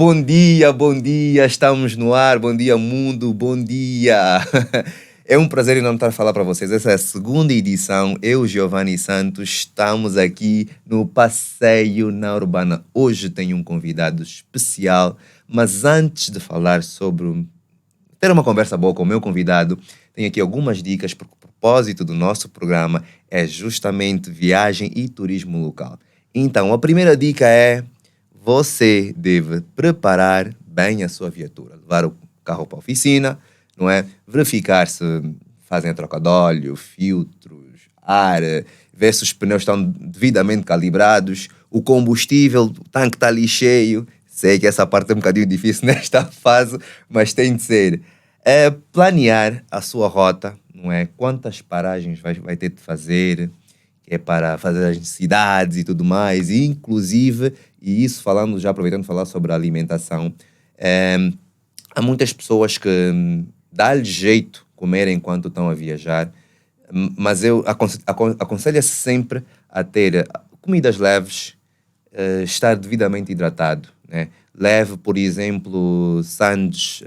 Bom dia, estamos no ar, bom dia mundo, bom dia. É um prazer enorme estar a falar para vocês. Essa é a segunda edição, eu, Giovanni Santos, estamos aqui no Passeio na Urbana. Hoje tenho um convidado especial, mas antes de falar sobre ter uma conversa boa com o meu convidado, tenho aqui algumas dicas, porque o propósito do nosso programa é justamente viagem e turismo local. Então, a primeira dica é: você deve preparar bem a sua viatura, levar o carro para a oficina, não é? Verificar se fazem a troca de óleo, filtros, ar, ver se os pneus estão devidamente calibrados, o combustível, o tanque está ali cheio. Sei que essa parte é um bocadinho difícil nesta fase, mas tem de ser. É planear a sua rota, não é? Quantas paragens vai ter de fazer, que é para fazer as necessidades e tudo mais, e inclusive, e isso falando, já aproveitando de falar sobre a alimentação, há muitas pessoas que dá-lhe jeito comer enquanto estão a viajar, mas eu aconselho sempre a ter comidas leves, estar devidamente hidratado, né? Leve, por exemplo, sandes,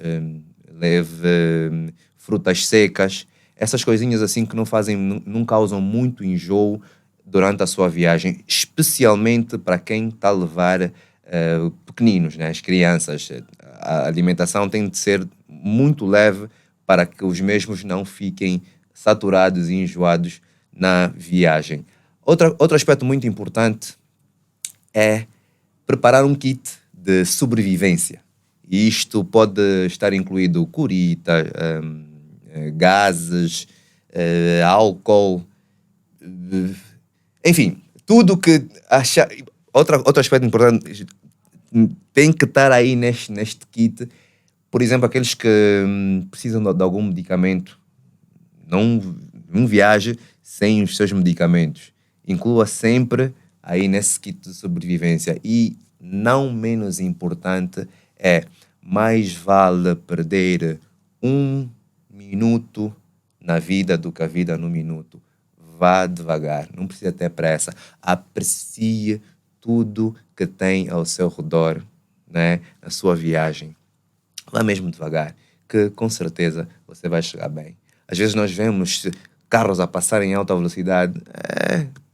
leve frutas secas, essas coisinhas assim que não fazem, não causam muito enjoo durante a sua viagem, especialmente para quem está a levar pequeninos, né? As crianças. A alimentação tem de ser muito leve para que os mesmos não fiquem saturados e enjoados na viagem. Outro aspecto muito importante é preparar um kit de sobrevivência. E isto pode estar incluído curita, gases, álcool, enfim, tudo que achar. Outro aspecto importante tem que estar aí neste kit. Por exemplo, aqueles que precisam de algum medicamento, não viaje sem os seus medicamentos. Inclua sempre aí nesse kit de sobrevivência. E não menos importante é: mais vale perder 1 minuto na vida do que a vida no minuto. Vá devagar, não precisa ter pressa. Aprecie tudo que tem ao seu redor, né, na sua viagem. Vá mesmo devagar, que com certeza você vai chegar bem. Às vezes nós vemos carros a passar em alta velocidade.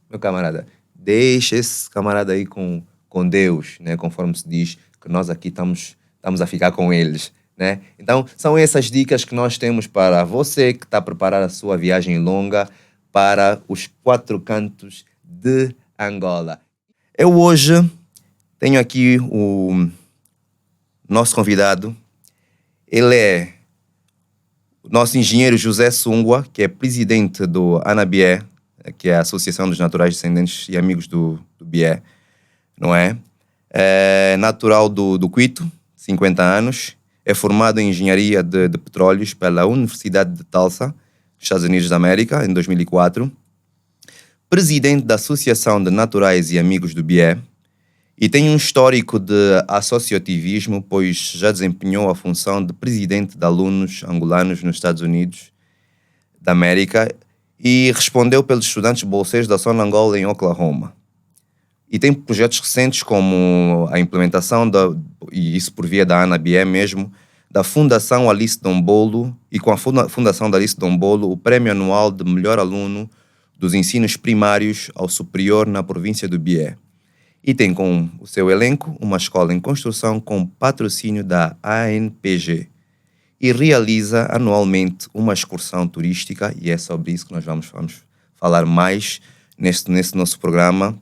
Meu camarada, deixa esse camarada aí com Deus, né? Conforme se diz, que nós aqui estamos a ficar com eles, né? Então, são essas dicas que nós temos para você que está a preparar a sua viagem longa para os 4 cantos de Angola. Eu hoje tenho aqui o nosso convidado. Ele é o nosso engenheiro José Sungwa, que é presidente do ANABIE, que é a Associação dos Naturais Descendentes e Amigos do BIE, não é? É natural do Quito, 50 anos, é formado em Engenharia de Petróleos pela Universidade de Tulsa, Estados Unidos da América, em 2004, presidente da Associação de Naturais e Amigos do BIE, e tem um histórico de associativismo, pois já desempenhou a função de presidente de alunos angolanos nos Estados Unidos da América e respondeu pelos estudantes bolseiros da Zona Angola em Oklahoma. E tem projetos recentes como a implementação, e isso por via da ANABIE mesmo, da Fundação Alice Dombolo, e com a Fundação da Alice Dombolo, o Prémio Anual de Melhor Aluno dos Ensinos Primários ao Superior na província do BIE. E tem com o seu elenco uma escola em construção com patrocínio da ANPG. E realiza anualmente uma excursão turística, e é sobre isso que nós vamos falar mais nesse nosso programa.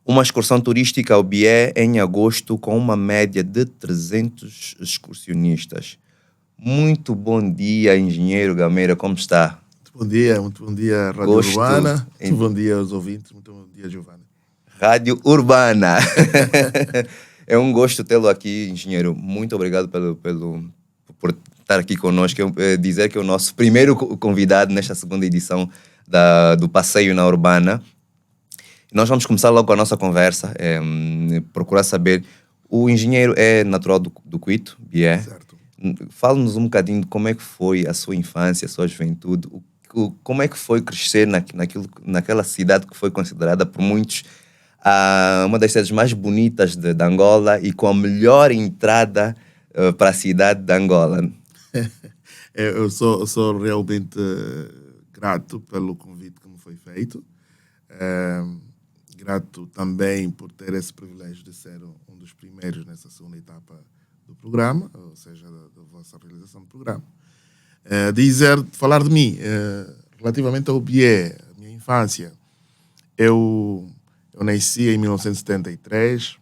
Uma excursão turística ao BIE em agosto com uma média de 300 excursionistas. Muito bom dia, engenheiro Gameira, como está? Muito bom dia, Rádio Urbana. Muito bom dia aos ouvintes, muito bom dia, Giovanni. Rádio Urbana. É um gosto tê-lo aqui, engenheiro. Muito obrigado por estar aqui conosco. Dizer que é o nosso primeiro convidado nesta segunda edição do Passeio na Urbana. Nós vamos começar logo com a nossa conversa, procurar saber. O engenheiro é natural do Quito, BIE. Certo. Fala-nos um bocadinho de como é que foi a sua infância, a sua juventude, como é que foi crescer naquela cidade que foi considerada por muitos uma das cidades mais bonitas de Angola e com a melhor entrada para a cidade de Angola. Eu sou realmente grato pelo convite que me foi feito. Grato também por ter esse privilégio de ser um dos primeiros nessa segunda etapa do programa, ou seja, da vossa realização do programa. Falar de mim, relativamente ao BIE, a minha infância, eu nasci em 1973,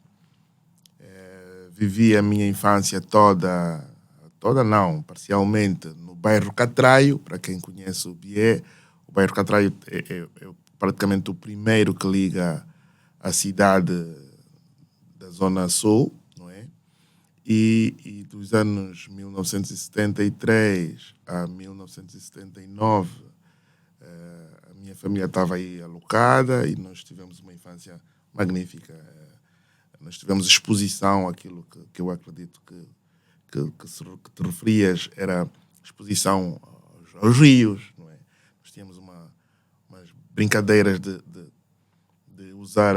vivi a minha infância toda não, parcialmente, no bairro Catraio. Para quem conhece o BIE, o bairro Catraio é praticamente o primeiro que liga a cidade da Zona Sul, não é? E dos anos 1973 a 1979, a minha família estava aí alocada e nós tivemos uma infância magnífica. Nós tivemos exposição àquilo que eu acredito que te referias, era exposição aos rios, não é? Nós tínhamos umas brincadeiras de usar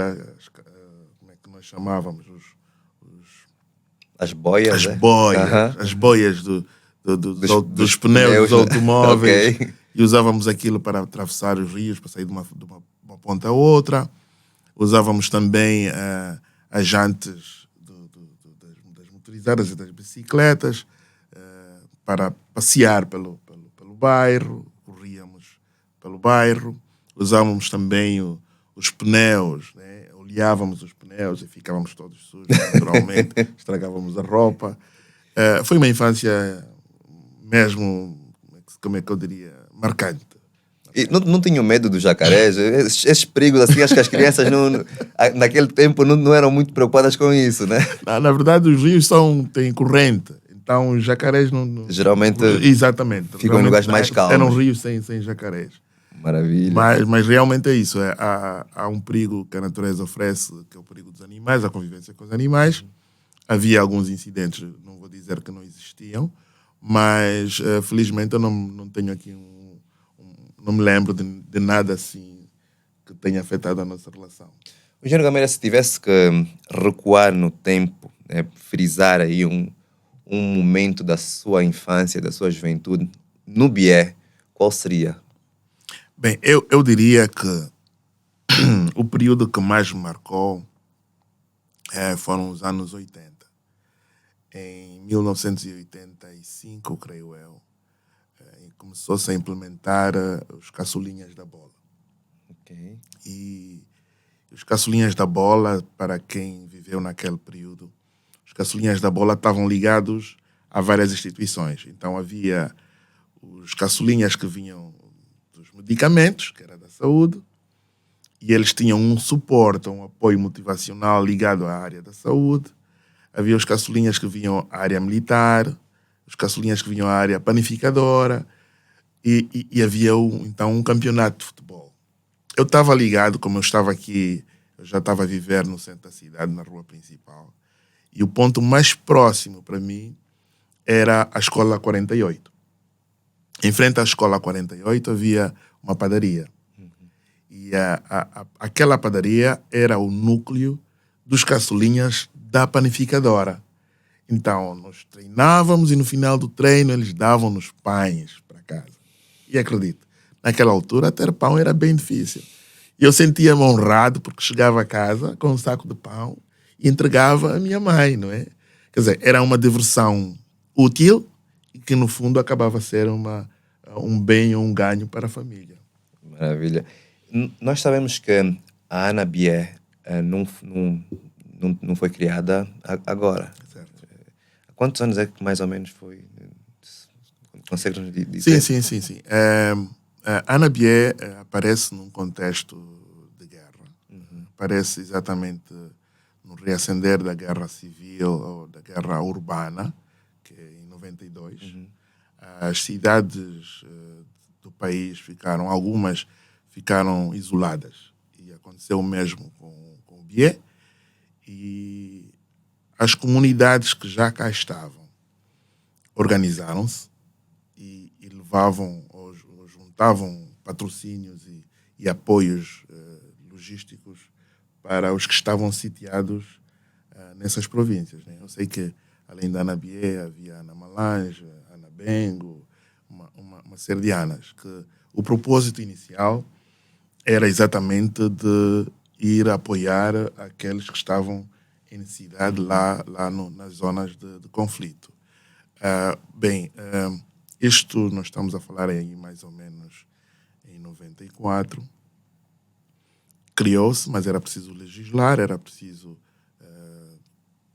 como é que nós chamávamos? As boias, as boias, as boias dos pneus dos automóveis. Okay. E usávamos aquilo para atravessar os rios, para sair de uma ponta a outra. Usávamos também as jantes das motorizadas e das bicicletas para passear pelo bairro. Corríamos pelo bairro. Usávamos também os pneus, né? Olhávamos os pneus e ficávamos todos sujos, naturalmente. Estragávamos a roupa. Foi uma infância mesmo, como é que eu diria, marcante. E não tinham medo dos jacarés? Esses perigos, assim, acho que as crianças naquele tempo não eram muito preocupadas com isso, né? Na verdade, os rios têm corrente. Então, os jacarés não... Geralmente exatamente, ficam em lugares mais calmos. Eram rios sem jacarés. Maravilha. Mas realmente é isso. Há um perigo que a natureza oferece, que é o perigo dos animais, a convivência com os animais. Havia alguns incidentes, não vou dizer que não existiam, mas felizmente eu não tenho aqui não me lembro de nada assim que tenha afetado a nossa relação. Engenheiro Gameira, se tivesse que recuar no tempo, né, frisar aí um momento da sua infância, da sua juventude, no BIE, qual seria? Bem, eu diria que o período que mais me marcou foram os anos 80. Em 1985, creio eu, começou-se a implementar os caçulinhas da bola. Okay. E os caçulinhas da bola, para quem viveu naquele período, os caçulinhas da bola estavam ligados a várias instituições. Então havia os caçulinhas que vinham dos medicamentos, que era da saúde, e eles tinham um suporte, um apoio motivacional ligado à área da saúde. Havia os caçulinhas que vinham à área militar, os caçulinhas que vinham à área panificadora, e havia então um campeonato de futebol. Eu estava ligado, como eu estava aqui, eu já estava a viver no centro da cidade, na rua principal, e o ponto mais próximo para mim era a Escola 48. Em frente à Escola 48 havia uma padaria. E aquela padaria era o núcleo dos caçulinhas da panificadora. Então, nós treinávamos e no final do treino eles davam-nos pães para casa. E acredito, naquela altura ter pão era bem difícil. E eu sentia-me honrado porque chegava a casa com um saco de pão e entregava à minha mãe, não é? Quer dizer, era uma diversão útil e que no fundo acabava a ser um bem ou um ganho para a família. Maravilha. Nós sabemos que a Ana BIE não foi criada agora. Certo. Há quantos anos é que mais ou menos foi? Consegue nos dizer? Sim. A Ana BIE aparece num contexto de guerra. Aparece exatamente no reacender da guerra civil ou da guerra urbana, que é em 92. As cidades do país algumas ficaram isoladas. E aconteceu o mesmo com o BIE. E as comunidades que já cá estavam organizaram-se e levavam ou juntavam patrocínios e apoios logísticos para os que estavam sitiados nessas províncias. Né? Eu sei que, além da Ana Bié, havia Ana Malange, Ana Bengo, uma série de Anas, que o propósito inicial era exatamente de ir apoiar aqueles que estavam em necessidade nas zonas de conflito. Isto nós estamos a falar aí mais ou menos em 94. Criou-se, mas era preciso legislar, era preciso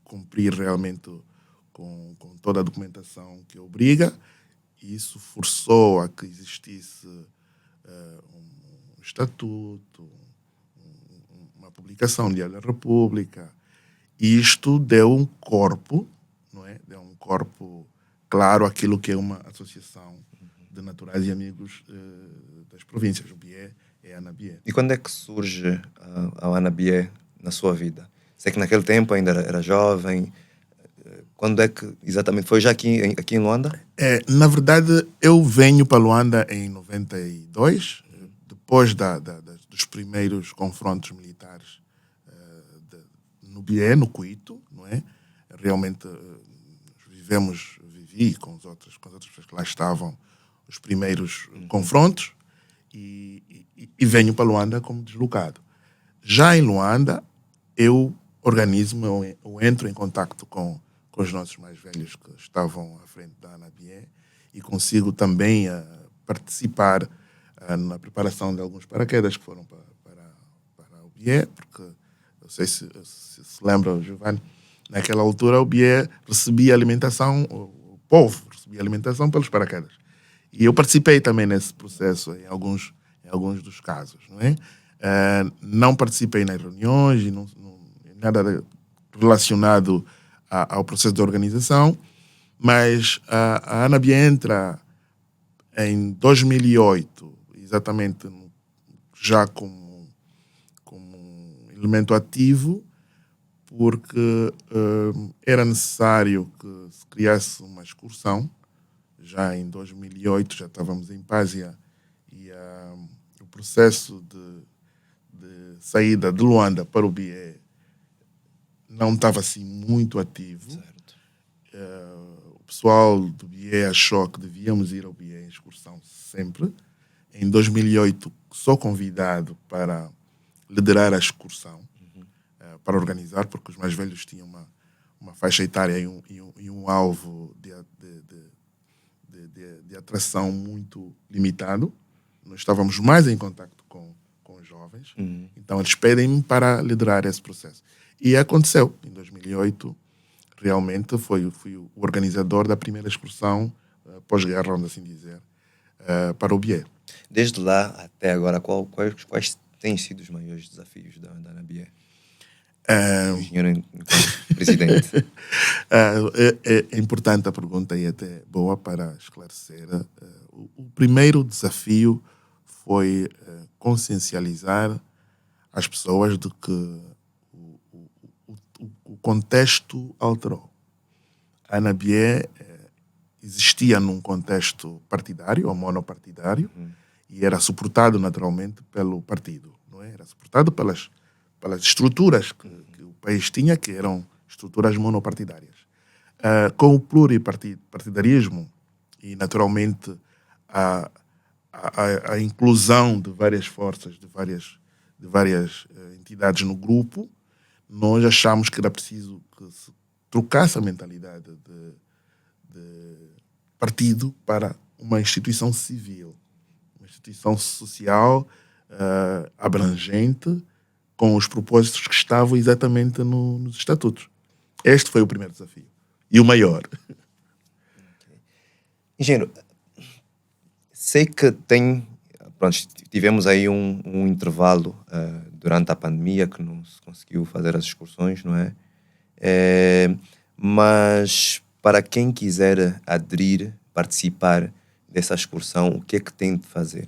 cumprir realmente com toda a documentação que obriga. E isso forçou a que existisse um estatuto, uma publicação no Diário da República. E isto deu um corpo, não é? Deu um corpo claro àquilo que é uma associação de naturais e amigos das províncias. O BIE é a Ana Bié. E quando é que surge a Ana Bié na sua vida? Sei que naquele tempo ainda era jovem. Quando é que exatamente foi? Já aqui em Luanda? Na verdade, eu venho para Luanda em 92, depois dos primeiros confrontos militares no Bié, no Cuito, não é? Realmente vivi com as outras pessoas que lá estavam, os primeiros confrontos, e venho para Luanda como deslocado. Já em Luanda, eu entro em contacto com os nossos mais velhos que estavam à frente da Ana Bié e consigo também participar na preparação de alguns paraquedas que foram para o Bié, porque não sei se lembra, Giovanni, naquela altura o Bié recebia alimentação, o povo recebia alimentação pelos paraquedas. E eu participei também nesse processo em alguns dos casos, não é? Não participei nas reuniões e nada relacionado ao processo de organização, mas a Ana Bié entra em 2008, exatamente já como elemento ativo, porque era necessário que se criasse uma excursão. Já em 2008 já estávamos em paz e o processo de saída de Luanda para o Bié não estava assim muito ativo. O pessoal do Bié achou que devíamos ir ao Bié em excursão sempre. Em 2008 sou convidado para liderar a excursão, para organizar, porque os mais velhos tinham uma faixa etária e um alvo de atração muito limitado. Nós estávamos mais em contato com os jovens, então eles pedem-me para liderar esse processo. E aconteceu. Em 2008, realmente fui o organizador da primeira excursão pós-guerra, vamos assim dizer, para o Bié. Desde lá até agora, quais têm sido os maiores desafios da Ana Bié? O engenheiro enquanto presidente. É importante a pergunta e até boa para esclarecer. O primeiro desafio foi consciencializar as pessoas de que o contexto alterou. A Ana Bié existia num contexto partidário ou monopartidário e era suportado naturalmente pelo partido, não é? Era suportado pelas estruturas que o país tinha, que eram estruturas monopartidárias. Com o pluripartidarismo e, naturalmente, a inclusão de várias forças, de várias entidades no grupo, nós achamos que era preciso que se trocasse a mentalidade de partido para uma instituição civil, uma instituição social abrangente, com os propósitos que estavam exatamente nos estatutos. Este foi o primeiro desafio. E o maior. Engenheiro, sei que tivemos aí um intervalo durante a pandemia que não se conseguiu fazer as excursões, não é? Mas para quem quiser aderir, participar dessa excursão, o que é que tem de fazer?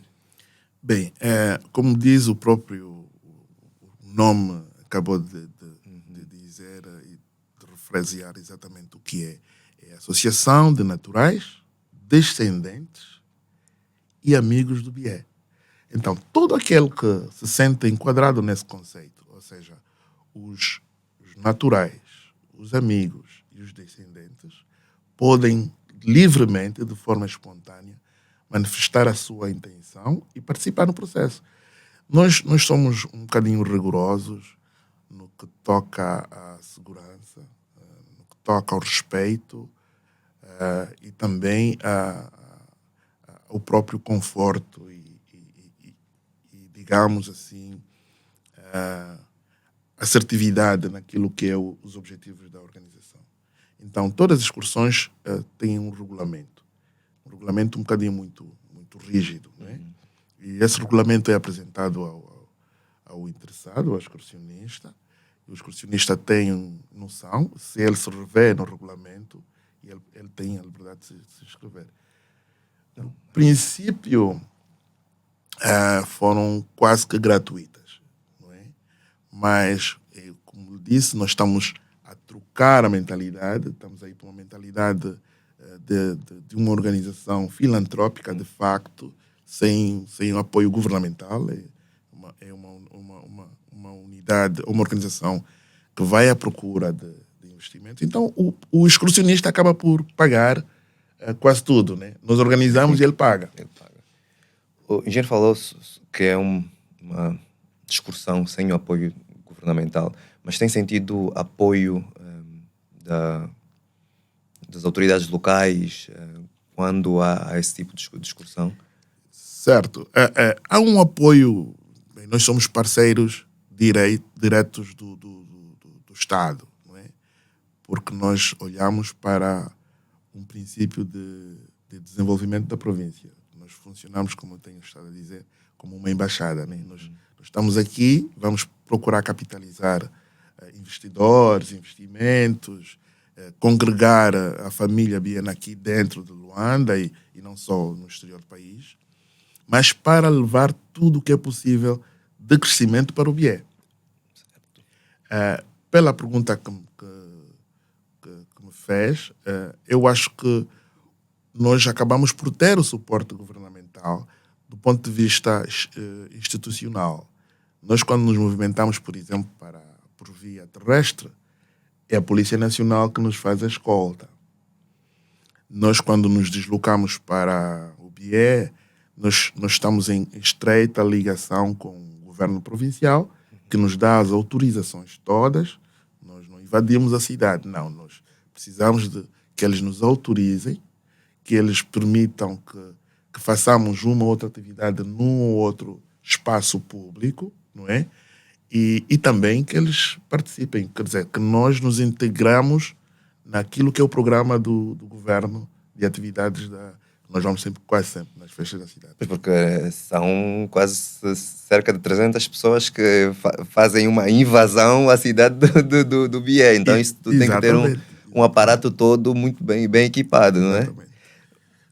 Bem, como diz o próprio nome, acabou de dizer e de refrasear exatamente o que é. É a Associação de Naturais, Descendentes e Amigos do Bié. Então, todo aquele que se sente enquadrado nesse conceito, ou seja, os naturais, os amigos e os descendentes podem livremente, de forma espontânea, manifestar a sua intenção e participar no processo. Nós somos um bocadinho rigorosos no que toca à segurança, no que toca ao respeito e também ao próprio conforto e digamos assim, assertividade naquilo que é os objetivos da organização. Então, todas as excursões têm um regulamento um bocadinho muito rígido, né? E esse regulamento é apresentado ao interessado, ao excursionista. O excursionista tem noção, se ele se revê no regulamento, ele tem a liberdade de se inscrever. No princípio, foram quase que gratuitas, não é? Mas, como disse, nós estamos a trocar a mentalidade, estamos aí para uma mentalidade de uma organização filantrópica, de facto, sem o apoio governamental. É uma unidade, uma organização que vai à procura de investimento. Então, o excursionista acaba por pagar quase tudo, né? Nós organizamos e ele paga. O engenheiro falou que é uma excursão sem o apoio governamental, mas tem sentido apoio das autoridades locais quando há esse tipo de excursão? Certo. Há um apoio. Bem, nós somos parceiros diretos do Estado, não é? Porque nós olhamos para um princípio de desenvolvimento da província. Nós funcionamos, como eu tenho estado a dizer, como uma embaixada, né? Nós estamos aqui, vamos procurar capitalizar investidores, investimentos, congregar a família biena aqui dentro de Luanda e não só no exterior do país, mas para levar tudo o que é possível de crescimento para o Bié. Pela pergunta que me fez, eu acho que nós acabamos por ter o suporte governamental do ponto de vista institucional. Nós, quando nos movimentamos, por exemplo, por via terrestre, é a Polícia Nacional que nos faz a escolta. Nós, quando nos deslocamos para o Bié, nós estamos em estreita ligação com o governo provincial, que nos dá as autorizações todas. Nós não invadimos a cidade, não. Nós precisamos de que eles nos autorizem, que eles permitam que façamos uma ou outra atividade num ou outro espaço público, não é? E também que eles participem, quer dizer, que nós nos integramos naquilo que é o programa do governo de atividades nós vamos quase sempre nas festas da cidade. Porque são quase cerca de 300 pessoas que fazem uma invasão à cidade do Bié. Então isso tudo tem que ter um aparato todo muito bem equipado, não é? Exatamente.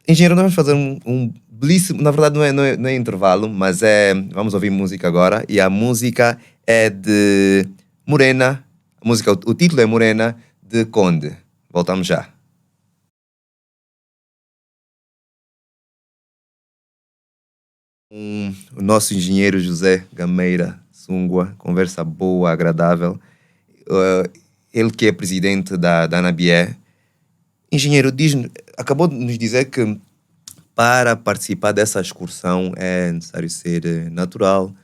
Engenheiro, nós vamos fazer um belíssimo... Na verdade não é intervalo, mas vamos ouvir música agora. E a música é de Morena. O título é Morena, de Conde. Voltamos já. O nosso engenheiro José Gameira Sungua, conversa boa, agradável. Ele que é presidente da ANABIE. Engenheiro, acabou de nos dizer que para participar dessa excursão é necessário ser natural,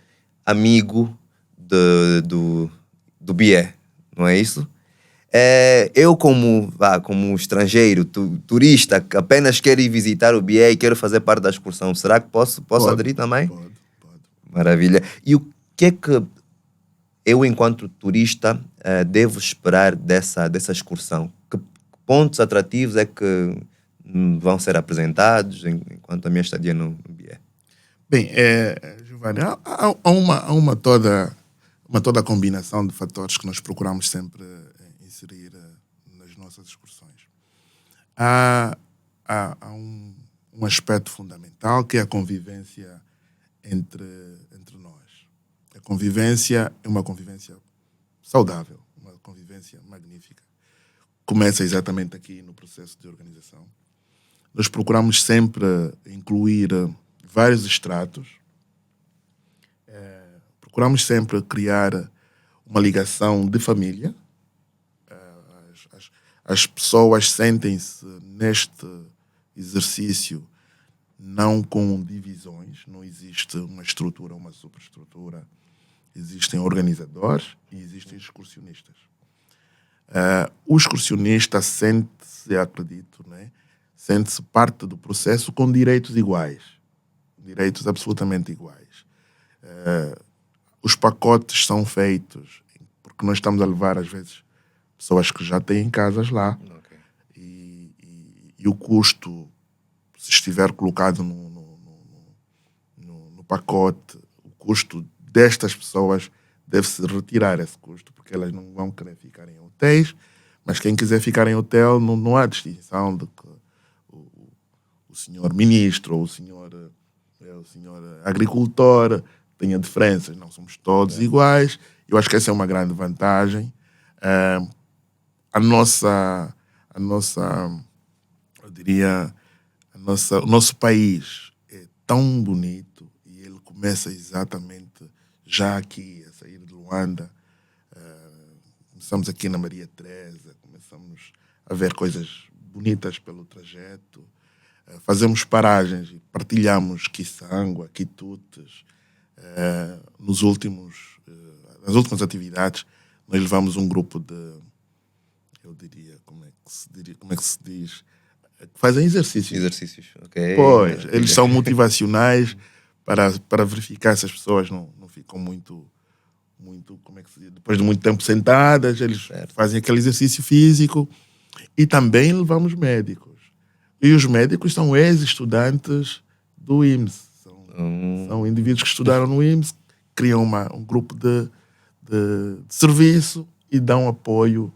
amigo do BIE, não é isso? Eu como estrangeiro, turista, que apenas quero ir visitar o BIE e quero fazer parte da excursão, será que posso aderir também? Pode. Maravilha. E o que é que eu, enquanto turista, devo esperar dessa excursão? Que pontos atrativos é que vão ser apresentados enquanto a minha estadia no BIE? Bem, Giovanni, há uma toda combinação de fatores que nós procuramos sempre inserir nas nossas excursões. Há um aspecto fundamental que é a convivência entre nós. A convivência é uma convivência saudável, uma convivência magnífica. Começa exatamente aqui no processo de organização. Nós procuramos sempre incluir vários estratos. Procuramos sempre criar uma ligação de família. As pessoas sentem-se neste exercício não com divisões, não existe uma estrutura, uma superestrutura. Existem organizadores e existem excursionistas. O excursionista sente-se, acredito, né? Sente-se parte do processo com direitos iguais. Direitos absolutamente iguais. Os pacotes são feitos porque nós estamos a levar, às vezes, pessoas que já têm casas lá. Okay. E o custo, se estiver colocado no pacote, o custo destas pessoas deve-se retirar esse custo, porque elas não vão querer ficar em hotéis, mas quem quiser ficar em hotel não há distinção de que o senhor ministro ou o senhor agricultor tenha diferenças. Não, somos todos iguais. Eu acho que essa é uma grande vantagem. Eu diria, o nosso país é tão bonito e ele começa exatamente já aqui, a sair de Luanda. Começamos aqui na Maria Teresa, começamos a ver coisas bonitas pelo trajeto. Fazemos paragens e partilhamos Kisangwa, Quitutes. Nas últimas atividades, nós levamos um grupo de, eu diria, como é que se diz? Fazem exercícios. Exercícios, ok. Pois, eles são motivacionais para verificar se as pessoas não ficam muito, como é que se diz? Depois de muito tempo sentadas, eles fazem aquele exercício físico. E também levamos médicos. E os médicos são ex-estudantes do IMS. São indivíduos que estudaram no IMS, criam um grupo de serviço e dão apoio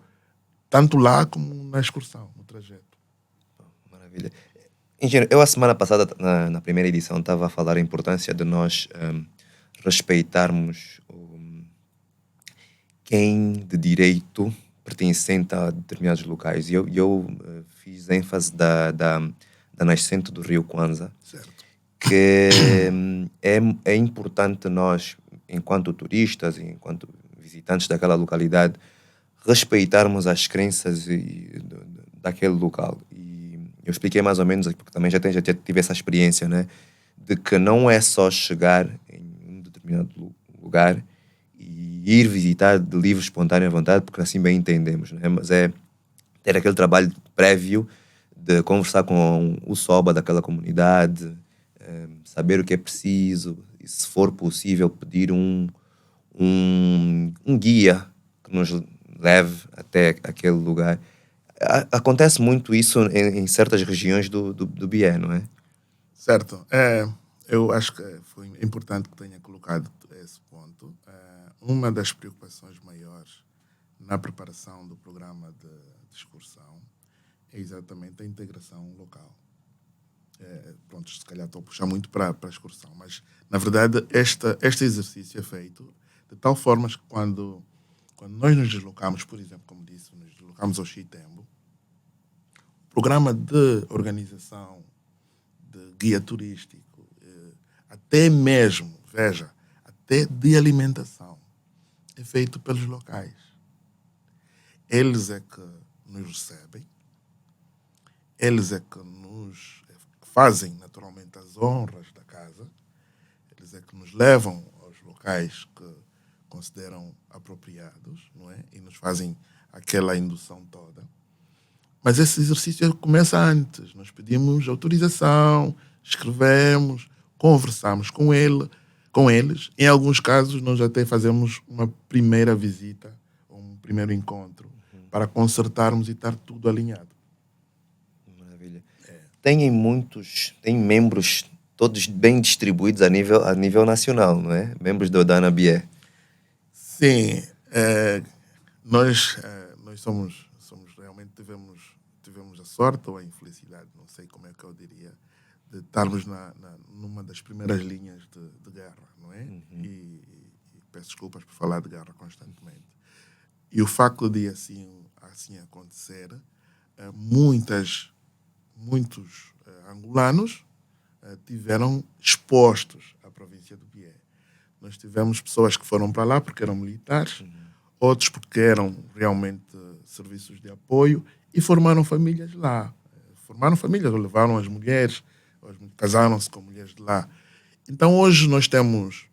tanto lá como na excursão, no trajeto. Maravilha. Engenheiro, eu a semana passada, na primeira edição, estava a falar a importância de nós respeitarmos quem de direito pertencente a determinados locais. E eu fiz ênfase da nascente do Rio Kwanza, certo, que é importante nós, enquanto turistas e enquanto visitantes daquela localidade, respeitarmos as crenças daquele local. E eu expliquei mais ou menos, porque também já tive essa experiência, né, de que não é só chegar em um determinado lugar e ir visitar de livre, espontânea vontade, porque assim bem entendemos, né? Mas é ter aquele trabalho prévio de conversar com o SOBA daquela comunidade, saber o que é preciso, e se for possível pedir um guia que nos leve até aquele lugar. Acontece muito isso em certas regiões do Bié, não é? Certo. Eu acho que foi importante que tenha colocado esse ponto. Uma das preocupações maiores na preparação do programa de excursão é exatamente a integração local. Pronto, se calhar estou a puxar muito para a excursão, mas, na verdade, este exercício é feito de tal forma que quando nós nos deslocamos, por exemplo, como disse, nos deslocamos ao Chitembo, o programa de organização, de guia turístico, até mesmo, veja, até de alimentação, é feito pelos locais. Eles é que nos recebem, eles é que nos fazem naturalmente as honras da casa, eles é que nos levam aos locais que consideram apropriados, não é? E nos fazem aquela indução toda. Mas esse exercício começa antes. Nós pedimos autorização, escrevemos, conversamos com eles. Em alguns casos, nós até fazemos uma primeira visita, um primeiro encontro, para consertarmos e estar tudo alinhado. Maravilha. Tem membros todos bem distribuídos a nível nacional, não é? Membros da ANABIE. Sim. Nós somos realmente tivemos a sorte ou a infelicidade, não sei como é que eu diria, de estarmos numa das primeiras linhas de guerra, não é? E peço desculpas por falar de guerra constantemente. E o facto de assim acontecer, muitos angolanos tiveram expostos à província do Bié. Nós tivemos pessoas que foram para lá porque eram militares, outros porque eram realmente serviços de apoio e formaram famílias lá. Formaram famílias, ou levaram as mulheres, casaram-se com mulheres de lá. Então hoje nós temos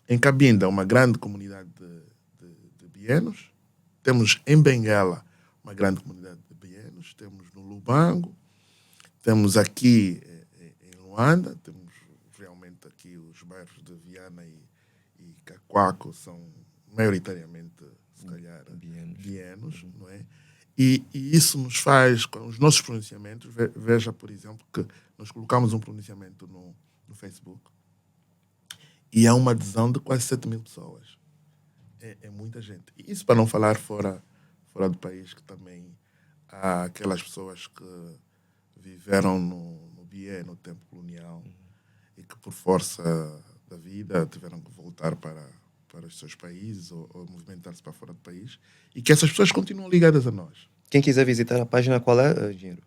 em Cabinda uma grande comunidade de bienos, temos em Benguela uma grande comunidade de bienos, temos no Lubango, temos aqui em Luanda, temos realmente aqui os bairros de Viana e Cacoaco são maioritariamente, se calhar, bienos, não é? E isso nos faz, com os nossos pronunciamentos, veja, por exemplo, que nós colocamos um pronunciamento no Facebook e há uma adesão de quase 7.000 pessoas. É muita gente. E isso para não falar fora do país, que também há aquelas pessoas que viveram no Bié, no tempo colonial, e que por força da vida tiveram que voltar para os seus países ou movimentar-se para fora do país, e que essas pessoas continuam ligadas a nós. Quem quiser visitar a página, qual é, Engenheiro?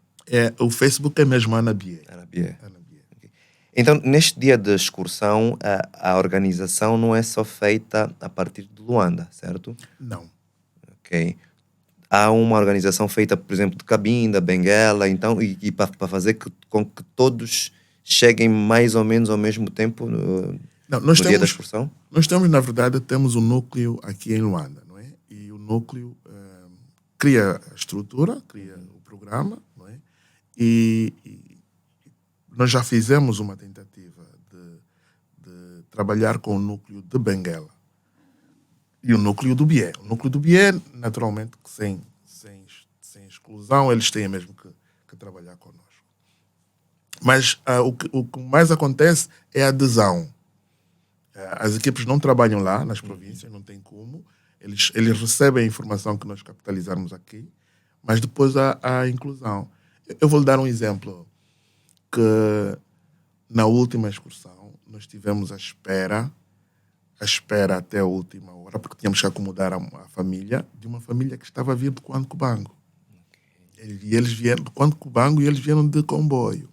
O Facebook é mesmo Ana Bié. Ana Bié. Okay. Então, neste dia de excursão, a organização não é só feita a partir de Luanda, certo? Não. Ok. Há uma organização feita, por exemplo, de Cabinda, Benguela, então, e para fazer com que todos cheguem mais ou menos ao mesmo tempo no dia da excursão? Nós temos, na verdade, temos um núcleo aqui em Luanda, não é? E o núcleo cria a estrutura, cria o programa, não é? E nós já fizemos uma tentativa de trabalhar com o núcleo de Benguela e o núcleo do Bié. O núcleo do Bié, naturalmente, que sem exclusão, eles têm mesmo que trabalhar connosco. Mas o que mais acontece é a adesão. As equipes não trabalham lá, nas províncias, não tem como. Eles recebem a informação que nós capitalizarmos aqui, mas depois há a inclusão. Eu vou lhe dar um exemplo, que na última excursão nós tivemos a espera até a última hora, porque tínhamos que acomodar a família, de uma família que estava a vir de Cubango. E eles vieram de Cubango e eles vieram de comboio.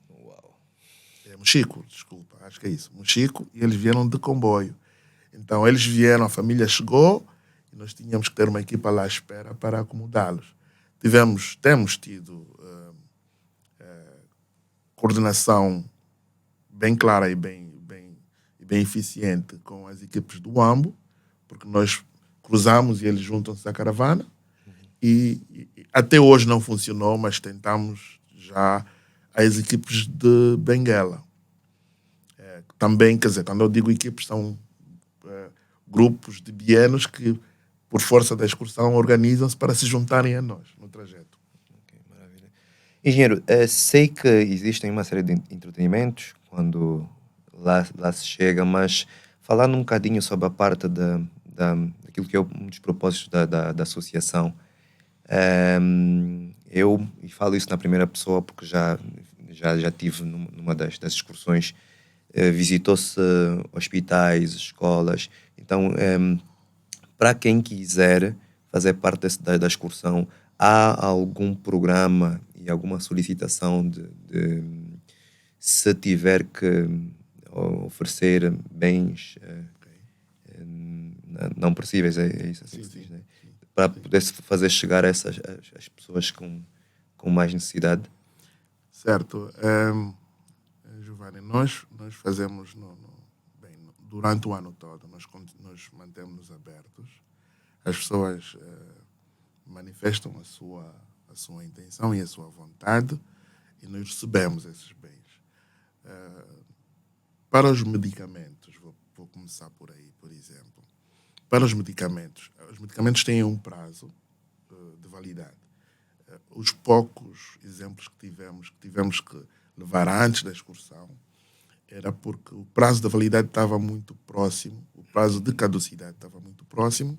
Uau. Mochico, desculpa, acho que é isso. Mochico, e eles vieram de comboio. Então eles vieram, a família chegou e nós tínhamos que ter uma equipa lá à espera para acomodá-los. Temos tido coordenação bem clara e bem eficiente com as equipes do AMBO, porque nós cruzamos e eles juntam-se à caravana. E até hoje não funcionou, mas tentamos já as equipes de Benguela. Também, quer dizer, quando eu digo equipes, são grupos de bienos que, por força da excursão, organizam-se para se juntarem a nós no trajeto. Okay, maravilha. Engenheiro, sei que existem uma série de entretenimentos quando lá se chega, mas falando um bocadinho sobre a parte daquilo que é um dos propósitos da associação, eu falo isso na primeira pessoa porque já tive numa das excursões, visitou-se hospitais, escolas. Então, para quem quiser fazer parte da excursão, há algum programa e alguma solicitação de se tiver que oferecer bens não possíveis, é isso assim, sim, né? Para poder fazer chegar a essas as pessoas com mais necessidade? Certo. Giovanni, nós fazemos durante o ano todo, nós mantemos-nos abertos. As pessoas manifestam a sua intenção e a sua vontade e nós recebemos esses bens. Para os medicamentos, vou começar por aí, por exemplo. Para os medicamentos têm um prazo de validade. Os poucos exemplos que tivemos que levar antes da excursão, era porque o prazo da validade estava muito próximo, o prazo de caducidade estava muito próximo,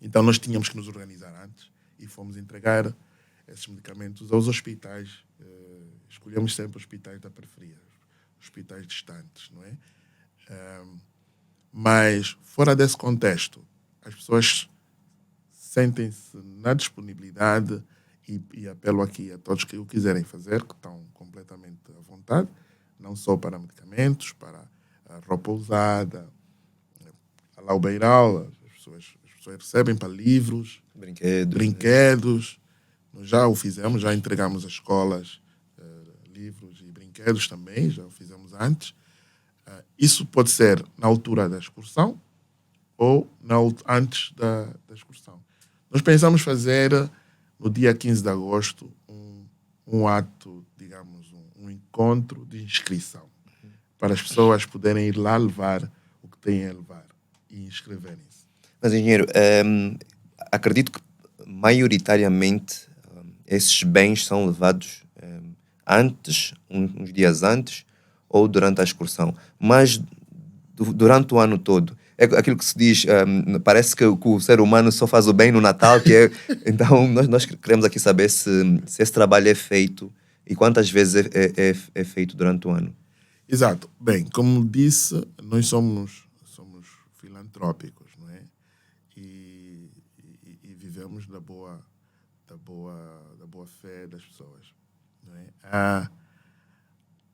então nós tínhamos que nos organizar antes e fomos entregar esses medicamentos aos hospitais. Escolhemos sempre hospitais da periferia, hospitais distantes, não é? Mas, fora desse contexto, as pessoas sentem-se na disponibilidade e apelo aqui a todos que o quiserem fazer, que estão completamente à vontade, não só para medicamentos, para a roupa usada, a lá o beiral, as pessoas pessoas recebem para livros, Brinquedos. brinquedos. Nós já o fizemos, já entregamos às escolas livros e brinquedos também, já o fizemos antes. Isso pode ser na altura da excursão ou antes da excursão. Nós pensamos fazer no dia 15 de agosto um ato, digamos, um encontro de inscrição para as pessoas poderem ir lá levar o que têm a levar e inscreverem-se. Mas, engenheiro, acredito que maioritariamente esses bens são levados antes, uns dias antes, ou durante a excursão. Mas durante o ano todo. É aquilo que se diz, parece que o ser humano só faz o bem no Natal, que é... Então, nós queremos aqui saber se esse trabalho é feito e quantas vezes é feito durante o ano. Exato. Bem, como disse, nós somos filantrópicos, não é? E vivemos da boa fé das pessoas, não é?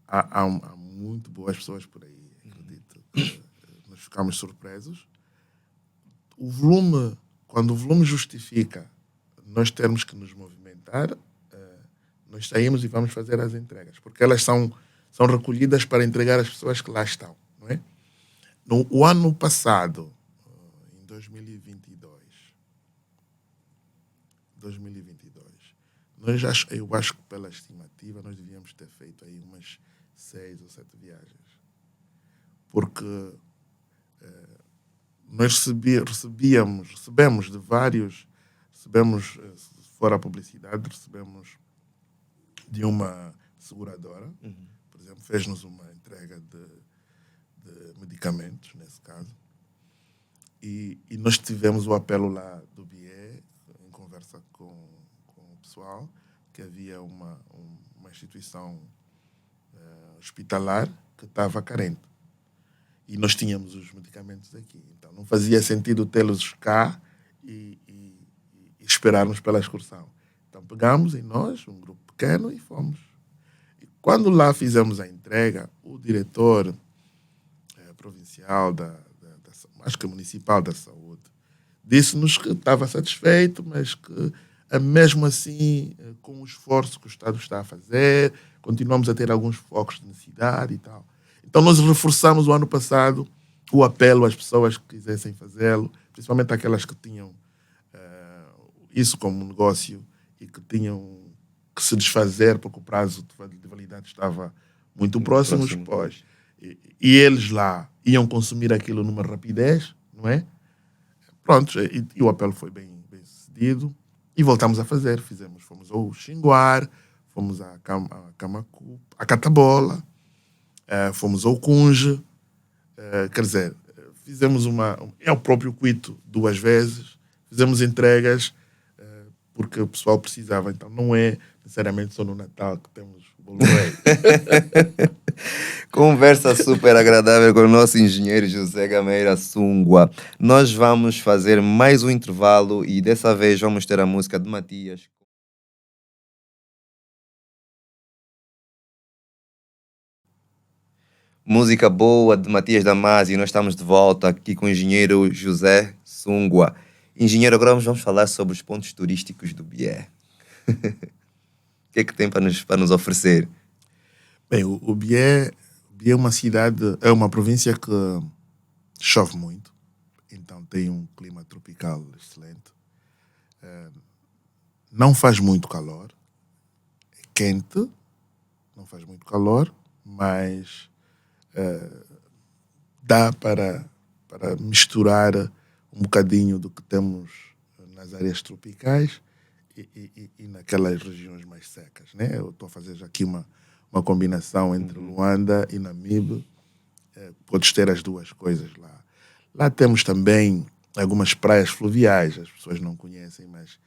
Há muito boas pessoas por aí, acredito. Nós ficamos surpresos. Quando o volume justifica nós termos que nos movimentar, nós saímos e vamos fazer as entregas, porque elas são recolhidas para entregar às pessoas que lá estão, não é? O ano passado, em 2022, eu acho que pela estimativa nós devíamos ter feito aí umas 6 ou 7 viagens. Porque nós recebemos de vários, fora a publicidade, recebemos de uma seguradora, por exemplo, fez-nos uma entrega de medicamentos, nesse caso, e nós tivemos o apelo lá do BIE, em conversa com o pessoal, que havia uma instituição hospitalar que estava carente. E nós tínhamos os medicamentos aqui. Então não fazia sentido tê-los cá e esperarmos pela excursão. Então pegamos em nós, um grupo pequeno, e fomos. E quando lá fizemos a entrega, o diretor provincial acho que municipal da saúde, disse-nos que estava satisfeito, mas que mesmo assim, com o esforço que o Estado está a fazer, continuamos a ter alguns focos de necessidade e tal. Então nós reforçamos o ano passado o apelo às pessoas que quisessem fazê-lo, principalmente aquelas que tinham isso como negócio e que tinham que se desfazer porque o prazo de validade estava muito próximo. Pois. E eles lá iam consumir aquilo numa rapidez, não é? Pronto, e o apelo foi bem sucedido e voltamos a fazer. Fomos ao Xinguar, fomos a Camacu, a Catabola, fomos ao Cunge, quer dizer, fizemos é o próprio Cuito 2 vezes, fizemos entregas porque o pessoal precisava, então não é necessariamente só no Natal que temos o bolo rei. Conversa super agradável com o nosso engenheiro José Gameira Sungua. Nós vamos fazer mais um intervalo e dessa vez vamos ter a música de Matias. Música boa de Matias Damasio. Nós estamos de volta aqui com o engenheiro José Sungua. Engenheiro, agora vamos falar sobre os pontos turísticos do Bié. O que é que tem para nos oferecer? Bem, o Bié é uma cidade, é uma província que chove muito, então tem um clima tropical excelente. Não faz muito calor, é quente, não faz muito calor, mas dá para misturar um bocadinho do que temos nas áreas tropicais e naquelas regiões mais secas, né? Eu estou a fazer já aqui uma combinação entre Luanda e Namibe. Podes ter as duas coisas lá. Lá temos também algumas praias fluviais, as pessoas não conhecem, mas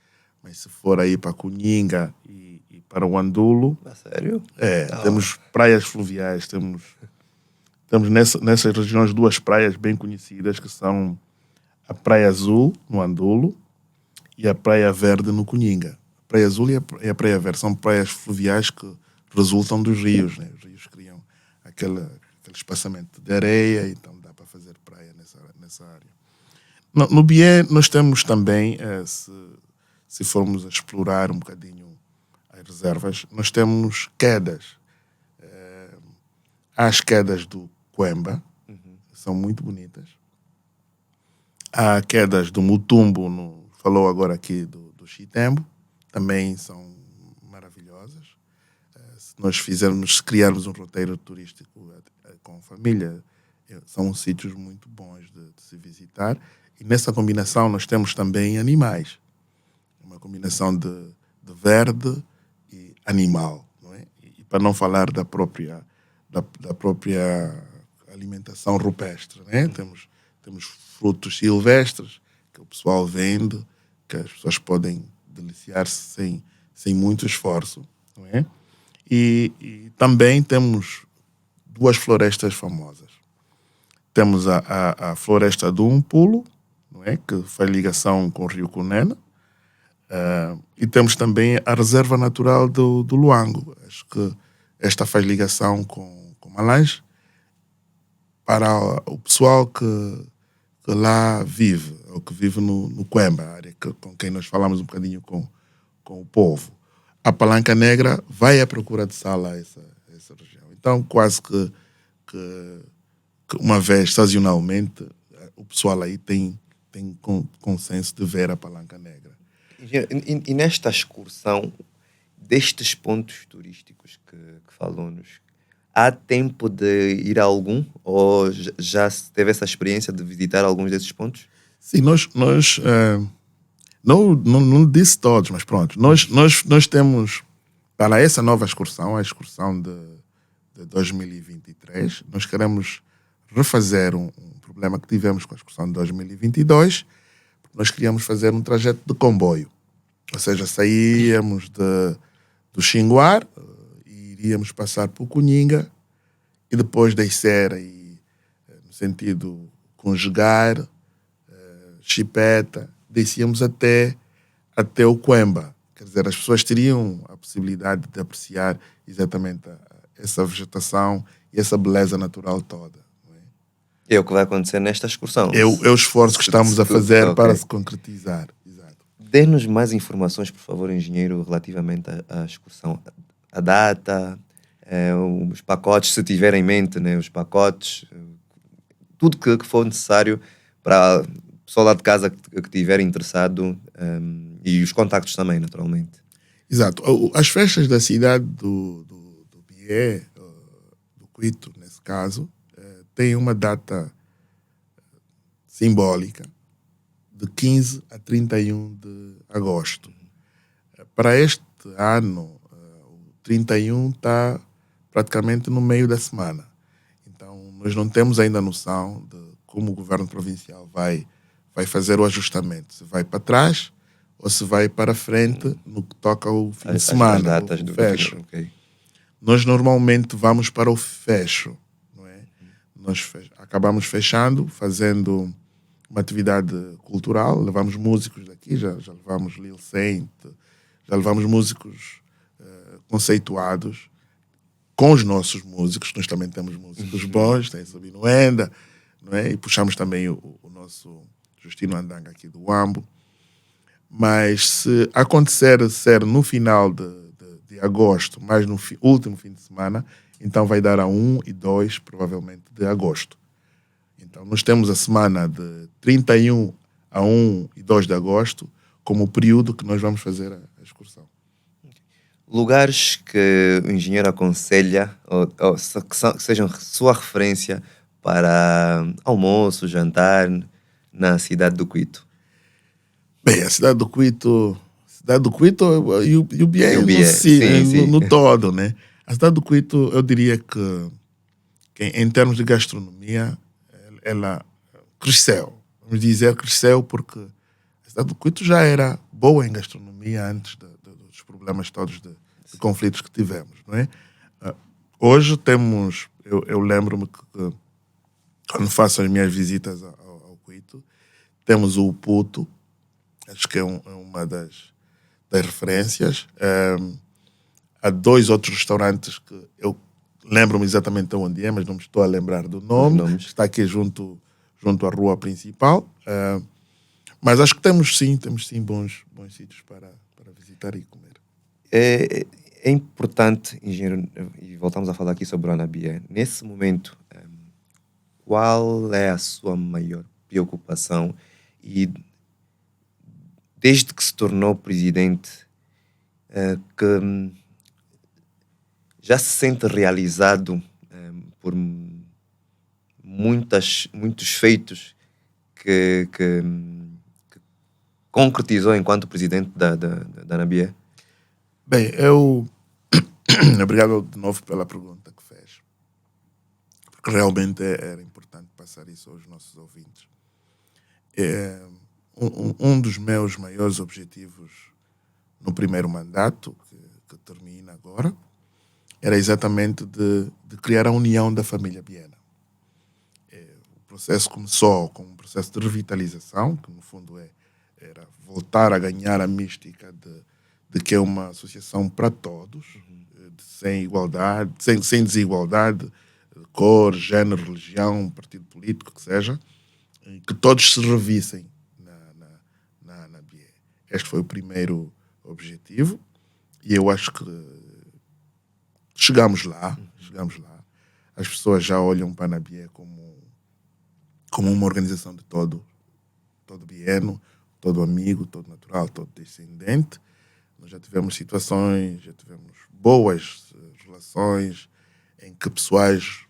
se for aí para Cunhinga e para o Andulo... Sério? Temos praias fluviais, temos nessas regiões 2 praias bem conhecidas, que são a Praia Azul, no Andulo, e a Praia Verde, no Cunhinga. A Praia Azul e a Praia Verde são praias fluviais que resultam dos rios, né? Os rios criam aquele espaçamento de areia, então dá para fazer praia nessa área. No Bié nós temos também, se formos a explorar um bocadinho as reservas, nós temos quedas. Há as quedas do Coemba, que são muito bonitas. Há quedas do Mutumbo, falou agora aqui do Chitembo, também são maravilhosas. Se criarmos um roteiro turístico com família, são sítios muito bons de se visitar. E nessa combinação nós temos também animais. Uma combinação de verde e animal. Não é? E para não falar da própria alimentação rupestre. Né? Temos frutos silvestres que o pessoal vende, que as pessoas podem deliciar-se sem muito esforço. Não é? E também temos duas florestas famosas. Temos a floresta do Umpulo, não é? Que faz ligação com o Rio Cunene, e temos também a Reserva Natural do Luango. Acho que esta faz ligação com Malange para o pessoal que lá vive, ou que vive no Coemba, a área com quem nós falamos um bocadinho com o povo. A Palanca Negra vai à procura de sal a essa região. Então, quase que uma vez, sazonalmente, o pessoal aí tem consenso de ver a Palanca Negra. E nesta excursão, destes pontos turísticos que falou-nos, há tempo de ir a algum? Ou já se teve essa experiência de visitar alguns desses pontos? Sim, nós não disse todos, mas pronto. Nós temos, para essa nova excursão, a excursão de 2023, nós queremos refazer um problema que tivemos com a excursão de 2022, porque nós queríamos fazer um trajeto de comboio. Ou seja, saíamos do Xinguar e iríamos passar por Cunhinga e depois descer aí, no sentido Conjugar, Chipeta, descíamos até o Coemba. Quer dizer, as pessoas teriam a possibilidade de apreciar exatamente essa vegetação e essa beleza natural toda. Não é? É o que vai acontecer nesta excursão. É o esforço que estamos a fazer para se concretizar. Exato. Dê-nos mais informações, por favor, engenheiro, relativamente à excursão. A data, os pacotes, se tiver em mente, né, os pacotes, tudo que for necessário para o pessoal lá de casa que estiver interessado, e os contactos também, naturalmente. Exato. As festas da cidade do Bié, do Cuito, nesse caso, têm uma data simbólica de 15 a 31 de agosto. Para este ano, o 31 está praticamente no meio da semana. Então, nós não temos ainda noção de como o governo provincial vai fazer o ajustamento. Se vai para trás ou se vai para frente no que toca ao fim de semana, as datas do fecho. Okay. Nós normalmente vamos para o fecho. Não é? Nós acabamos fechando, fazendo uma atividade cultural, levamos músicos daqui, já levamos Lil Saint, já levamos músicos conceituados com os nossos músicos. Nós também temos músicos bons, tem Sabino Enda, não é? E puxamos também o nosso Justino Andanga aqui do Uambo. Mas se acontecer ser no final de agosto, mais no último fim de semana, então vai dar a 1 e 2, provavelmente, de agosto. Então nós temos a semana de 31 a 1 e 2 de agosto como o período que nós vamos fazer a excursão. Lugares que o engenheiro aconselha, ou que sejam sua referência para almoço, jantar na cidade do Cuito. Bem, a cidade do Cuito e o Bié sim. No todo, né? A cidade do Cuito, eu diria que em termos de gastronomia, ela cresceu. Vamos dizer cresceu porque a cidade do Cuito já era boa em gastronomia antes dos problemas todos de conflitos que tivemos, não é? Hoje temos, eu lembro-me que quando faço as minhas visitas ao Cuito, temos o Puto, acho que é uma das referências. Há 2 outros restaurantes que eu lembro-me exatamente onde é, mas não me estou a lembrar do nome. Está aqui junto à rua principal. Mas acho que temos sim bons sítios para visitar e comer. É importante, engenheiro, e voltamos a falar aqui sobre o Anabié. Nesse momento, qual é a sua maior preocupação? E desde que se tornou presidente, que já se sente realizado por muitos feitos que concretizou enquanto presidente da Anabié? Bem, eu... Obrigado de novo pela pergunta que fez. Porque realmente era importante passar isso aos nossos ouvintes. Um dos meus maiores objetivos no primeiro mandato, que termina agora, era exatamente de criar a união da família Biena. O processo começou com um processo de revitalização, que no fundo era voltar a ganhar a mística de que é uma associação para todos, sem igualdade, sem desigualdade, cor, género, religião, partido político, que seja, que todos se revissem na BIE. Este foi o primeiro objetivo e eu acho que chegamos lá. As pessoas já olham para a Nabie como uma organização de todo bieno, todo amigo, todo natural, todo descendente. Nós já tivemos situações, já tivemos boas relações em que pessoas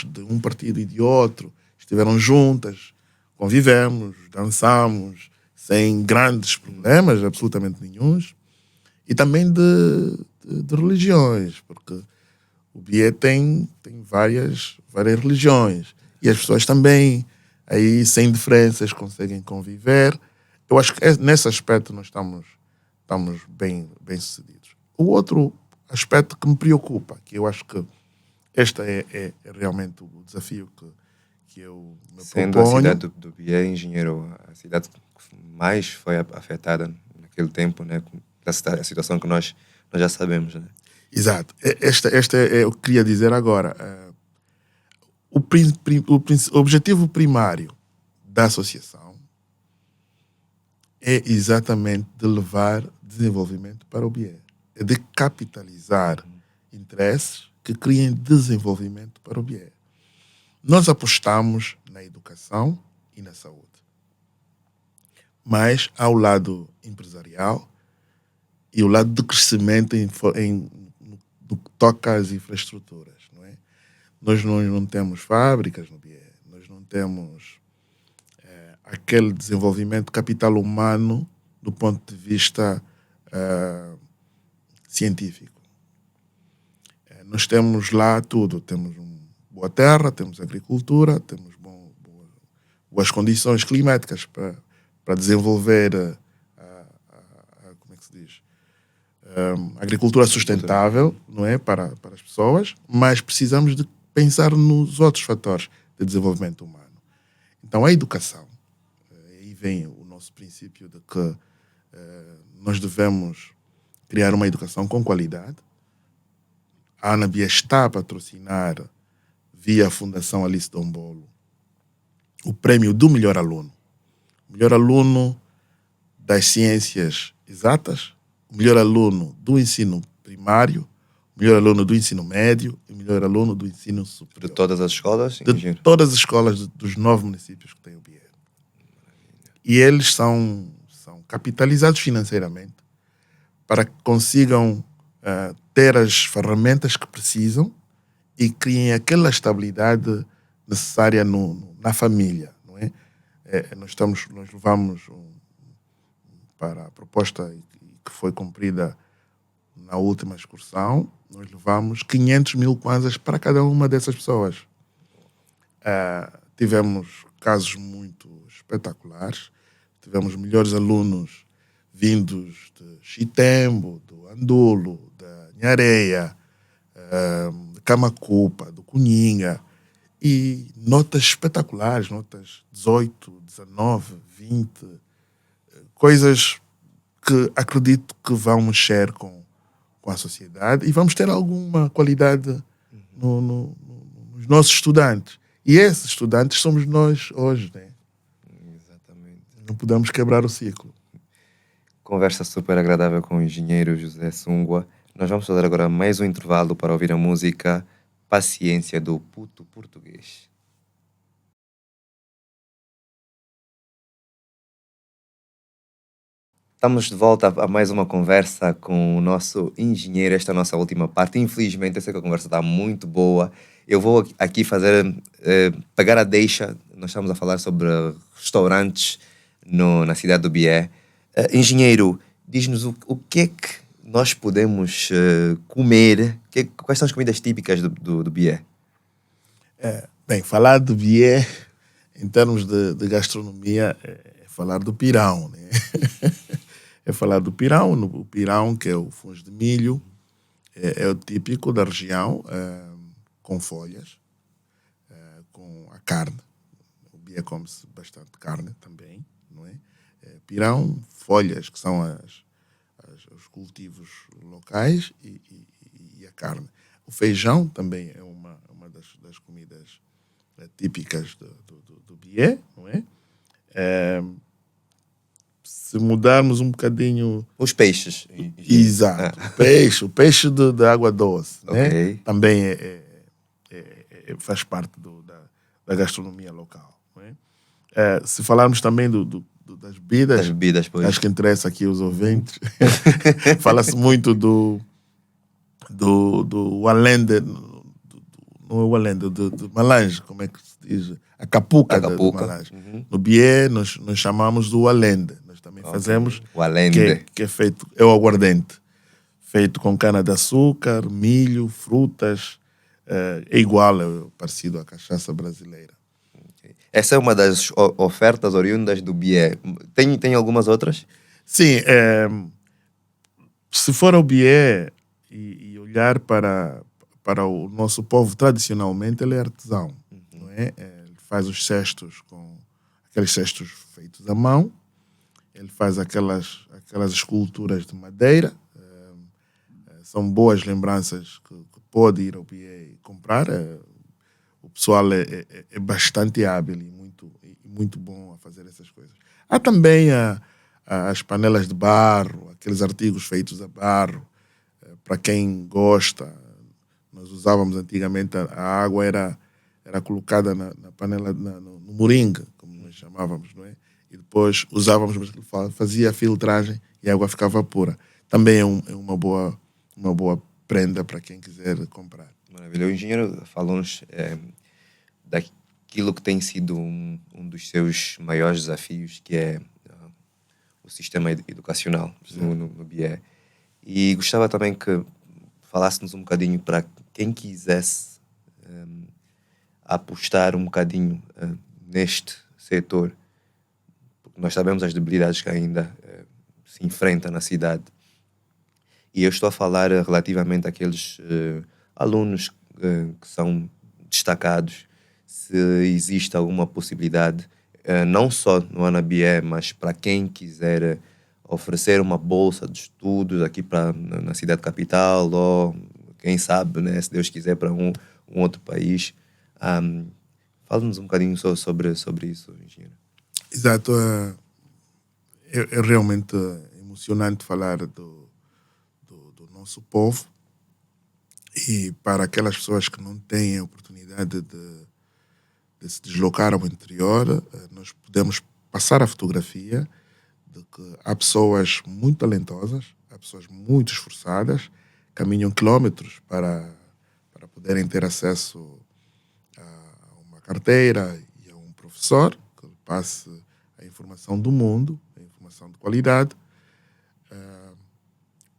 de um partido e de outro estiveram juntas, convivemos, dançamos, sem grandes problemas, absolutamente nenhuns. E também de religiões, porque o BIE tem várias religiões e as pessoas também, aí sem diferenças, conseguem conviver. Eu acho que nesse aspecto nós estamos bem sucedidos. O outro aspecto que me preocupa, que eu acho que este é realmente o desafio que eu me Sendo proponho. a cidade do BIE, engenheiro, a cidade que mais foi afetada naquele tempo, né, com a situação que nós já sabemos, né? Exato. Esta é o que queria dizer agora. O objetivo primário da associação é exatamente de levar desenvolvimento para o BIE. É de capitalizar interesses que criem desenvolvimento para o BIE. Nós apostamos na educação e na saúde. Mas há o lado empresarial e o lado do crescimento no que toca às infraestruturas. Não é? Nós não temos fábricas no BIE, nós não temos aquele desenvolvimento de capital humano do ponto de vista científico. Nós temos lá tudo, temos boa terra, temos agricultura, temos boas condições climáticas para desenvolver como é que se diz? Agricultura sustentável, não é? Para as pessoas, mas precisamos de pensar nos outros fatores de desenvolvimento humano. Então, a educação, aí vem o nosso princípio de que nós devemos criar uma educação com qualidade. A Anabia está a patrocinar, via a Fundação Alice Dombolo, o prêmio do melhor aluno. O melhor aluno das ciências exatas, o melhor aluno do ensino primário, o melhor aluno do ensino médio e o melhor aluno do ensino superior. De todas as escolas? De todas as escolas dos 9 municípios que têm o BIE. E eles são capitalizados financeiramente para que consigam ter as ferramentas que precisam e criem aquela estabilidade necessária na família. Não é? Nós levamos para a proposta que foi cumprida na última excursão, nós levamos 500 mil kwanzas para cada uma dessas pessoas. Tivemos casos muito espetaculares, tivemos melhores alunos vindos de Chitembo, do Andulo, da Nhareia, de Camacupa, do Cunhinga, e notas espetaculares, notas 18, 19, 20, coisas que acredito que vão mexer com a sociedade e vamos ter alguma qualidade nos nossos estudantes. E esses estudantes somos nós hoje, né? Exatamente. Não podemos quebrar o ciclo. Conversa super agradável com o engenheiro José Sungua. Nós vamos fazer agora mais um intervalo para ouvir a música Paciência do Puto Português. Estamos de volta a mais uma conversa com o nosso engenheiro, esta é a nossa última parte. Infelizmente, eu sei que a conversa está muito boa. Eu vou aqui pegar a deixa. Nós estamos a falar sobre restaurantes na cidade do Bié. Engenheiro, diz-nos o que é que nós podemos comer, quais são as comidas típicas do Bié? Bem, falar do Bié, em termos de gastronomia, é falar do pirão, né? É falar do pirão, o pirão, que é o fungo de milho, é o típico da região, com folhas, com a carne. O Bié come-se bastante carne também, não é? Pirão, folhas, que são os cultivos locais, e a carne. O feijão também é uma das comidas típicas do Bié, não é? Se mudarmos um bocadinho... Os peixes. Exato. O peixe de água doce, né? Ok. Também faz parte da gastronomia local. Não é? Se falarmos também das bebidas, Pois. acho que interessa aqui os ouvintes, fala-se muito do Walende, não é o Walende, do Malange, como é que se diz? A capuca. Do Malange. No Bié, nós chamamos do Walende. Nós também fazemos, o Walende, que é feito, é o aguardente, feito com cana-de-açúcar, milho, frutas, é igual, é parecido à cachaça brasileira. Essa é uma das ofertas oriundas do Bié. Tem algumas outras? Sim, se for ao Bié e olhar para o nosso povo, tradicionalmente ele é artesão, não é? Ele faz os cestos aqueles cestos feitos à mão, ele faz aquelas esculturas de madeira, são boas lembranças que pode ir ao Bié e comprar. O pessoal é bastante hábil e muito bom a fazer essas coisas. Há também as panelas de barro, aqueles artigos feitos a barro, para quem gosta. Nós usávamos antigamente, a água era colocada na panela, no moringa, como nós chamávamos, não é? E depois usávamos, fazia a filtragem e a água ficava pura. Também é uma boa prenda para quem quiser comprar. Maravilha. O engenheiro falou-nos daquilo que tem sido um dos seus maiores desafios, que é o sistema educacional no Bié. E gostava também que falássemos um bocadinho para quem quisesse apostar um bocadinho neste setor, porque nós sabemos as debilidades que ainda se enfrentam na cidade. E eu estou a falar relativamente àqueles alunos que são destacados, se existe alguma possibilidade, não só no Anabié, mas para quem quiser oferecer uma bolsa de estudos aqui na cidade capital, ou quem sabe, né, se Deus quiser, para um outro país. Fala-nos um bocadinho sobre isso, engenheiro. Exato. É realmente emocionante falar do nosso povo, e para aquelas pessoas que não têm a oportunidade de se deslocar ao interior, nós podemos passar a fotografia de que há pessoas muito talentosas, há pessoas muito esforçadas, caminham quilómetros para poderem ter acesso a uma carteira e a um professor que passe a informação do mundo, a informação de qualidade.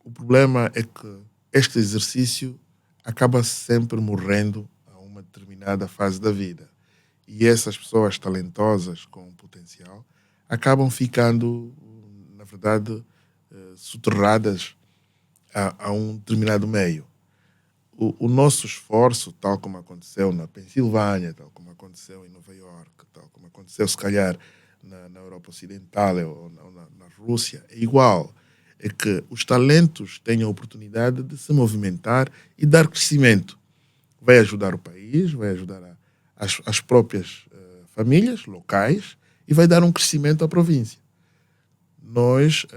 O problema é que este exercício acaba sempre morrendo a uma determinada fase da vida. E essas pessoas talentosas com potencial acabam ficando, na verdade, soterradas a um determinado meio. O nosso esforço, tal como aconteceu na Pensilvânia, tal como aconteceu em Nova York, tal como aconteceu, se calhar, na Europa Ocidental ou na Rússia, é igual. É que os talentos tenham a oportunidade de se movimentar e dar crescimento. Vai ajudar o país, vai ajudar as próprias famílias locais e vai dar um crescimento à província. Nós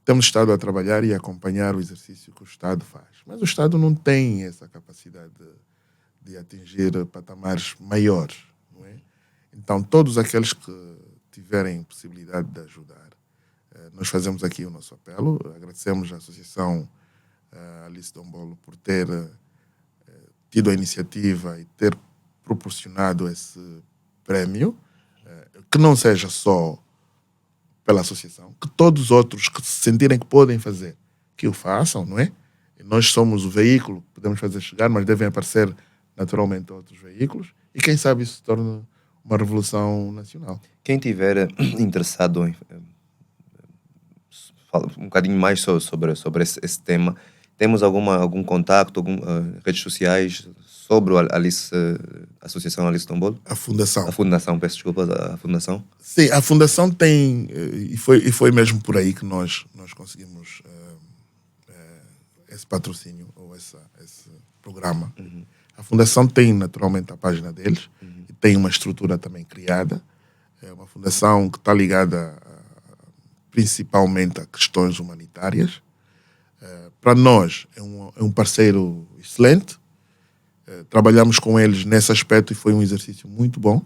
temos estado a trabalhar e a acompanhar o exercício que o Estado faz, mas o Estado não tem essa capacidade de atingir patamares maiores, não é? Então, todos aqueles que tiverem possibilidade de ajudar, nós fazemos aqui o nosso apelo, agradecemos à Associação Alice Dombolo por ter tido a iniciativa e ter proporcionado esse prémio, que não seja só pela associação, que todos os outros que se sentirem que podem fazer, que o façam, não é? E nós somos o veículo, podemos fazer chegar, mas devem aparecer naturalmente outros veículos, e quem sabe isso se torna uma revolução nacional. Quem tiver interessado em falar um bocadinho mais sobre esse tema, temos algum contato, redes sociais sobre a Associação Alice Dombolo? A Fundação. A Fundação, peço desculpa, a Fundação. Sim, a Fundação tem, e foi mesmo por aí que nós conseguimos esse patrocínio, ou esse programa. Uhum. A Fundação tem naturalmente a página deles, e tem uma estrutura também criada. É uma fundação que está ligada principalmente a questões humanitárias. Para nós é um parceiro excelente. Trabalhamos com eles nesse aspecto e foi um exercício muito bom.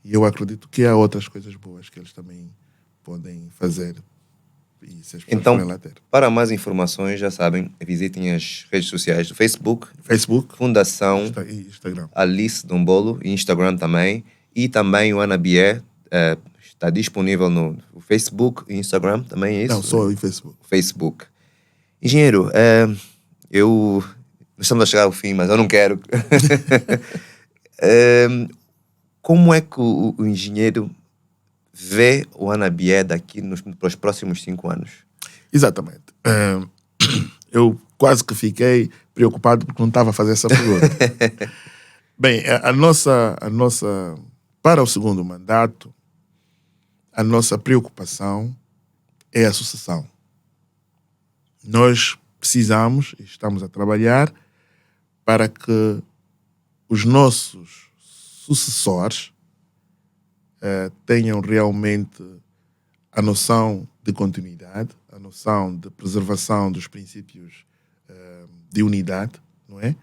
E eu acredito que há outras coisas boas que eles também podem fazer. E se as pessoas Então, forem lá ter. para mais informações, já sabem, visitem as redes sociais do Facebook, Fundação Instagram. Alice Dombolo, e Instagram também. E também o Anabié está disponível no Facebook e Instagram também, é isso? Não, só em Facebook. Engenheiro, nós estamos a chegar ao fim, mas eu não quero. Como é que o engenheiro vê o Anabié daqui para os próximos 5 anos? Exatamente. Eu quase que fiquei preocupado porque não estava a fazer essa pergunta. Bem, a nossa, para o segundo mandato, a nossa preocupação é a sucessão. Nós precisamos e estamos a trabalhar para que os nossos sucessores tenham realmente a noção de continuidade, a noção de preservação dos princípios de unidade, não é?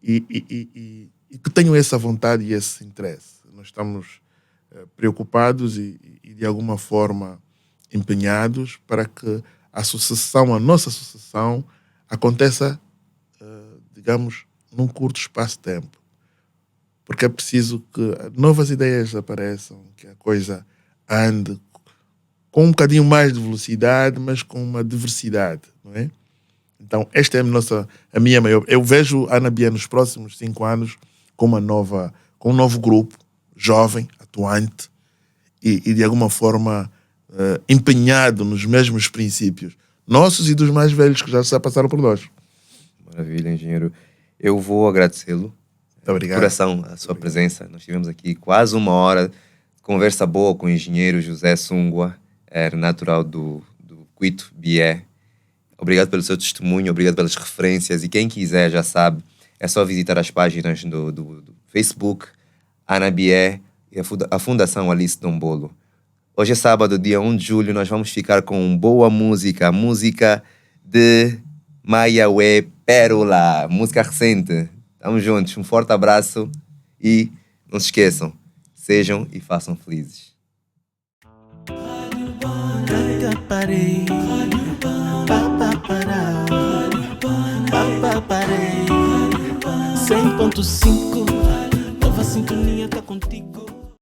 E que tenham essa vontade e esse interesse. Nós estamos preocupados e de alguma forma empenhados para que a nossa sucessão aconteça, digamos, num curto espaço de tempo. Porque é preciso que novas ideias apareçam, que a coisa ande com um bocadinho mais de velocidade, mas com uma diversidade, não é? Então, esta é a minha maior... Eu vejo a Anabié nos próximos 5 anos com um novo grupo, jovem, atuante, e de alguma forma empenhado nos mesmos princípios nossos e dos mais velhos que já passaram por nós. Maravilha, engenheiro. Eu vou agradecê-lo. Muito obrigado. Coração, a sua presença. Nós tivemos aqui quase 1 hora de conversa boa com o engenheiro José Sungua, natural do Cuito, Bié. Obrigado pelo seu testemunho, obrigado pelas referências. E quem quiser, já sabe, é só visitar as páginas do Facebook, Anabié e a Fundação Alice Dombolo. Hoje é sábado, dia 1 de julho, nós vamos ficar com boa música, música de Maiaué Pérola, música recente. Tamo juntos, um forte abraço e não se esqueçam, sejam e façam felizes. Parei 100.5, nova sintonia tá contigo.